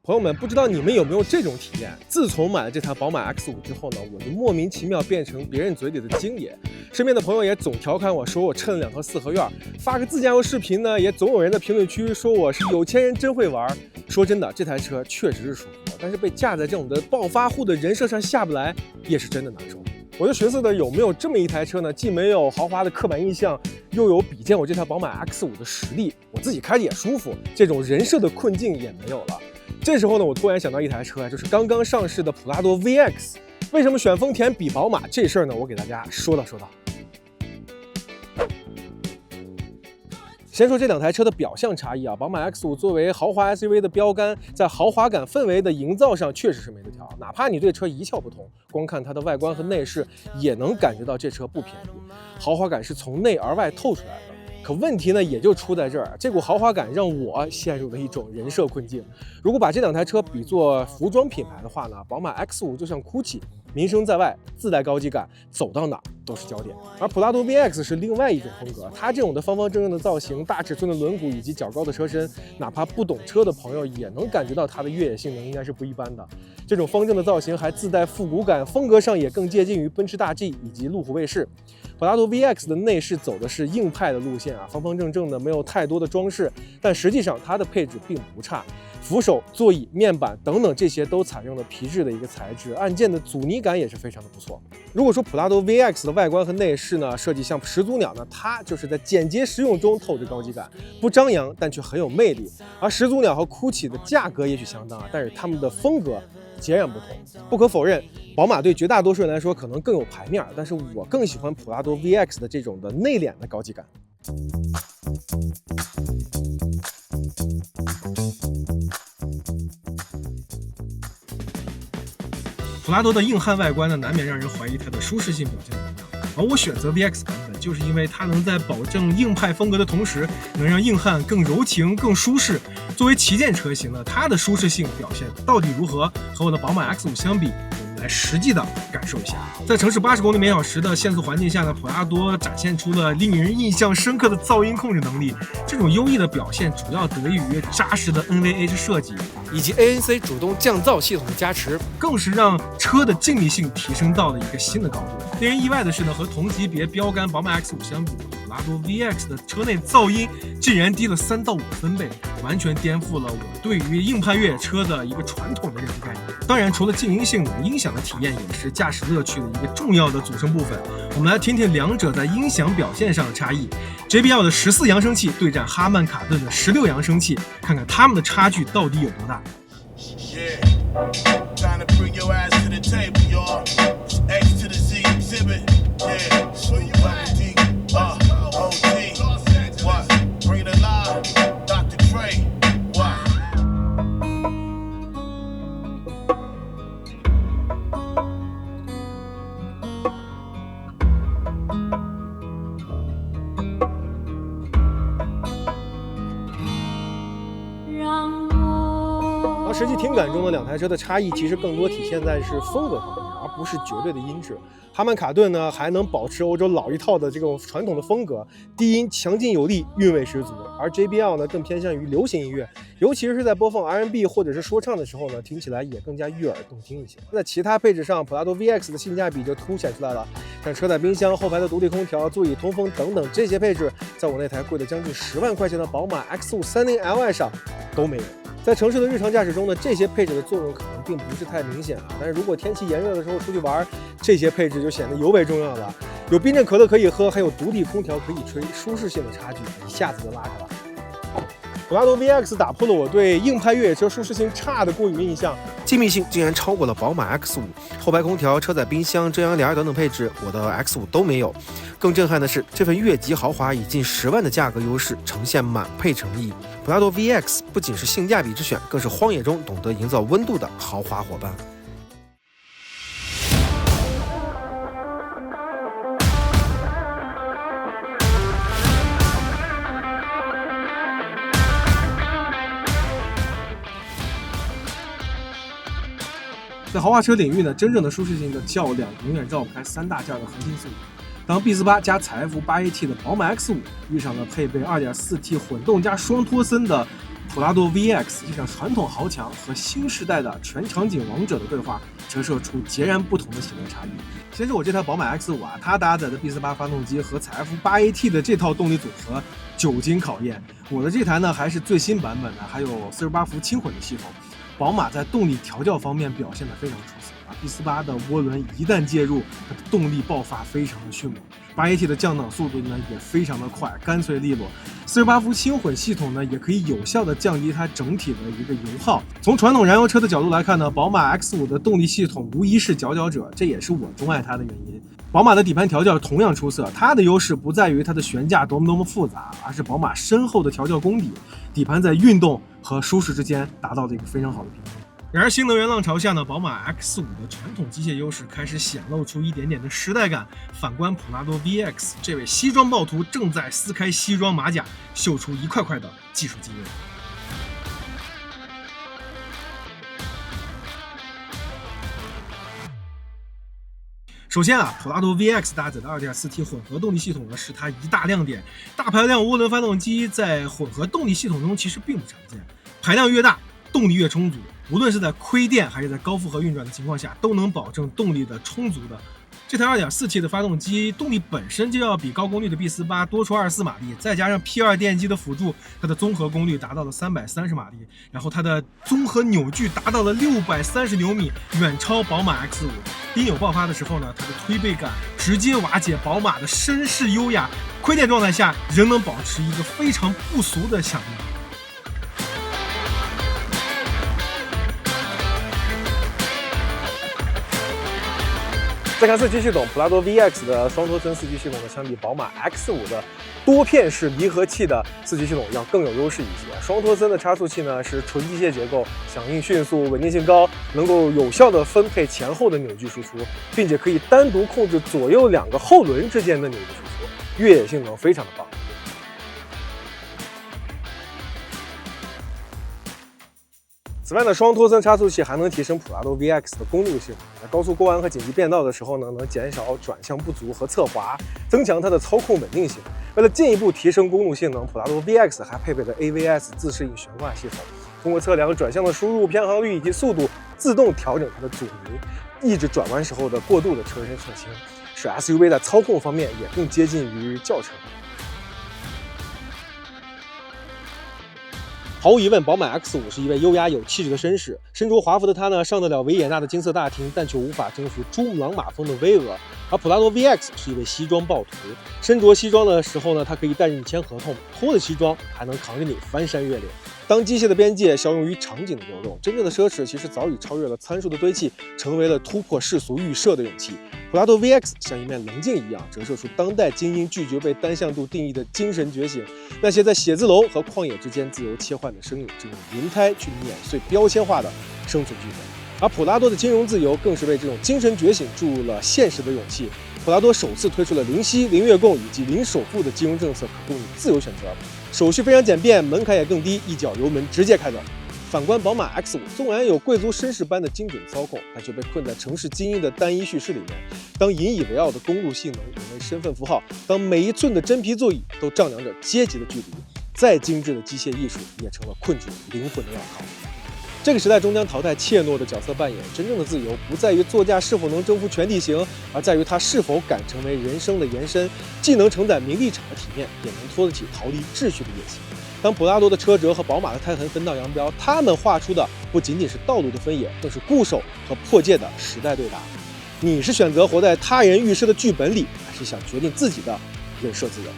朋友们，不知道你们有没有这种体验？自从买了这台宝马 X5之后呢，我就莫名其妙变成别人嘴里的京爷。身边的朋友也总调侃我说我趁了2套四合院，发个自驾游视频呢，也总有人在评论区说我是有钱人真会玩。说真的，这台车确实是舒服，但是被架在这种的暴发户的人设上下不来，也是真的难受。我就寻思的有没有这么一台车呢？既没有豪华的刻板印象，又有比肩我这台宝马 X5的实力，我自己开着也舒服，这种人设的困境也没有了。这时候呢，我突然想到一台车，就是刚刚上市的普拉多 VX。为什么选丰田比宝马这事儿呢？我给大家说道。先说这两台车的表象差异啊，宝马 X5作为豪华 SUV 的标杆，在豪华感氛围的营造上确实是没得挑。哪怕你对车一窍不通，光看它的外观和内饰，也能感觉到这车不便宜，豪华感是从内而外透出来的。可问题呢，也就出在这儿，这股豪华感让我陷入了一种人设困境。如果把这两台车比作服装品牌的话呢，宝马 X5就像 GUCCI，名声在外，自带高级感，走到哪都是焦点。而普拉多 VX 是另外一种风格，它这种的方方正正的造型、大尺寸的轮毂以及较高的车身，哪怕不懂车的朋友也能感觉到它的越野性能应该是不一般的。这种方正的造型还自带复古感，风格上也更接近于奔驰大 G 以及路虎卫士。普拉多 VX 的内饰走的是硬派的路线啊，方方正正的，没有太多的装饰，但实际上它的配置并不差，扶手、座椅、面板等等这些都采用了皮质的一个材质，按键的阻尼感也是非常的不错。如果说普拉多 VX 的外观和内饰呢，设计像始祖鸟呢，它就是在简洁实用中透着高级感，不张扬但却很有魅力。而始祖鸟和 GUCCI 的价格也许相当啊，但是他们的风格截然不同。不可否认，宝马对绝大多数人来说可能更有牌面，但是我更喜欢普拉多 VX 的这种的内敛的高级感。普拉多的硬汉外观呢，难免让人怀疑它的舒适性表现怎么样。而我选择 VX 版本，就是因为它能在保证硬派风格的同时，能让硬汉更柔情、更舒适。作为旗舰车型呢，它的舒适性表现到底如何？和我的宝马 X5相比，我们来实际的感受一下。在城市80公里每小时的限速环境下呢，普拉多展现出了令人印象深刻的噪音控制能力。这种优异的表现主要得益于扎实的 NVH 设计，以及 ANC 主动降噪系统的加持，更是让车的静谧性提升到了一个新的高度。令人意外的是呢，和同级别标杆宝马 X5相比，普拉多 VX 的车内噪音竟然低了3到5分贝，完全颠覆了我对于硬派越野车的一个传统的认知概念。当然，除了静音性能，音响的体验也是驾驶乐趣的一个重要的组成部分。我们来听听两者在音响表现上的差异。JBL 的14扬声器对战哈曼卡顿的16扬声器，看看它们的差距到底有多大。实际听感中的两台车的差异，其实更多体现在是风格方面，而不是绝对的音质。哈曼卡顿呢，还能保持欧洲老一套的这种传统的风格，低音强劲有力，韵味十足。而 JBL 呢，更偏向于流行音乐，尤其是在播放 R&B 或者是说唱的时候呢，听起来也更加悦耳动听一些。在其他配置上，普拉多 VX 的性价比就凸显出来了，像车载冰箱、后排的独立空调、座椅通风等等这些配置，在我那台贵了将近10万块钱的宝马 X5 30Li 上都没有。在城市的日常驾驶中呢，这些配置的作用可能并不是太明显啊，但是如果天气炎热的时候出去玩，这些配置就显得尤为重要了。有冰镇可乐可以喝，还有独立空调可以吹，舒适性的差距一下子就拉开了。普拉多 VX 打破了我对硬派越野车舒适性差的过于印象，静谧性竟然超过了宝马 X5， 后排空调、车载冰箱、遮阳帘等等配置，我的 X5 都没有。更震撼的是，这份越级豪华以近10万的价格优势，呈现满配诚意。普拉多 VX 不仅是性价比之选，更是荒野中懂得营造温度的豪华伙伴。在豪华车领域呢，真正的舒适性的较量永远绕不开3大件的核心素质。当 B48 加采埃孚 8AT 的宝马 X5 遇上了配备 2.4T 混动加双托森的普拉多 VX 这场传统豪强和新时代的全场景王者的对话，折射出截然不同的性能差异。先是我这台宝马 X5啊，它搭载的 B48发动机和采 F8AT 的这套动力组合久经考验。我的这台呢还是最新版本的，还有48伏轻混的系统。宝马在动力调教方面表现得非常出色啊 ！B48 的涡轮一旦介入，它的动力爆发非常的迅猛。8AT 的降档速度呢也非常的快，干脆利落。48伏轻混系统呢也可以有效的降低它整体的一个油耗。从传统燃油车的角度来看呢，宝马 X5 的动力系统无疑是佼佼者，这也是我钟爱它的原因。宝马的底盘调教同样出色，它的优势不在于它的悬架多么复杂，而是宝马深厚的调教功底，底盘在运动和舒适之间达到了一个非常好的平衡。然而新能源浪潮下呢，宝马 X5 的传统机械优势开始显露出一点点的时代感。反观普拉多 VX， 这位西装暴徒正在撕开西装马甲，秀出一块块的技术积累。首先啊，普拉多 VX 搭载的 2.4T 混合动力系统呢，是它一大亮点。大排量涡轮发动机在混合动力系统中其实并不常见，排量越大，动力越充足，无论是在亏电还是在高负荷运转的情况下，都能保证动力的充足的。这台 2.4T 的发动机动力本身就要比高功率的 B48 多出24马力，再加上 P2 电机的辅助，它的综合功率达到了330马力，然后它的综合扭矩达到了630牛米，远超宝马 X5。低扭爆发的时候呢，它的推背感直接瓦解宝马的绅士优雅，亏电状态下仍能保持一个非常不俗的响应。再看四驱系统，普拉多 VX 的双头森四驱系统呢，相比宝马 X5 的多片式离合器的四驱系统要更有优势一些。双头森的差速器呢是纯机械结构，响应迅速，稳定性高，能够有效的分配前后的扭矩输出，并且可以单独控制左右两个后轮之间的扭矩输出，越野性能非常的棒。此外呢，双托森差速器还能提升普拉多 VX 的公路性能，在高速过弯和紧急变道的时候呢，能减少转向不足和侧滑，增强它的操控稳定性。为了进一步提升公路性能，普拉多 VX 还配备了 AVS 自适应悬挂系统，通过测量转向的输入、偏航率以及速度，自动调整它的阻尼，抑制转弯时候的过度的车身侧倾，使 SUV 在操控方面也更接近于轿车。毫无疑问，宝马 X5 是一位优雅有气质的绅士。身着华服的他呢，上得了维也纳的金色大厅，但却无法征服珠穆朗玛峰的巍峨。而普拉多 VX 是一位西装暴徒，身着西装的时候呢，他可以带着你签合同，脱了西装还能扛着你翻山越岭。当机械的边界消融于场景的流动，真正的奢侈其实早已超越了参数的堆砌，成为了突破世俗预设的勇气。普拉多 VX 像一面棱镜一样，折射出当代精英拒绝被单向度定义的精神觉醒。那些在写字楼和旷野之间自由切换的身影，正用轮胎去碾碎标签化的生存剧本。而普拉多的金融自由更是为这种精神觉醒注入了现实的勇气。普拉多首次推出了零息、零月供以及零首付的金融政策，可供你自由选择，手续非常简便，门槛也更低，一脚油门直接开走。反观宝马 X5，纵然有贵族绅士般的精准操控，但却被困在城市精英的单一叙事里面。当引以为傲的公路性能沦为身份符号，当每一寸的真皮座椅都丈量着阶级的距离，再精致的机械艺术也成了困住灵魂的镣铐。这个时代终将淘汰怯懦的角色扮演，真正的自由不在于座驾是否能征服全地形，而在于它是否敢成为人生的延伸，既能承载名利场的体面，也能拖得起逃离秩序的野心。当普拉多的车辙和宝马的胎痕分道扬镳，他们画出的不仅仅是道路的分野，更是固守和破界的时代对答。你是选择活在他人预设的剧本里，还是想决定自己的人设自由？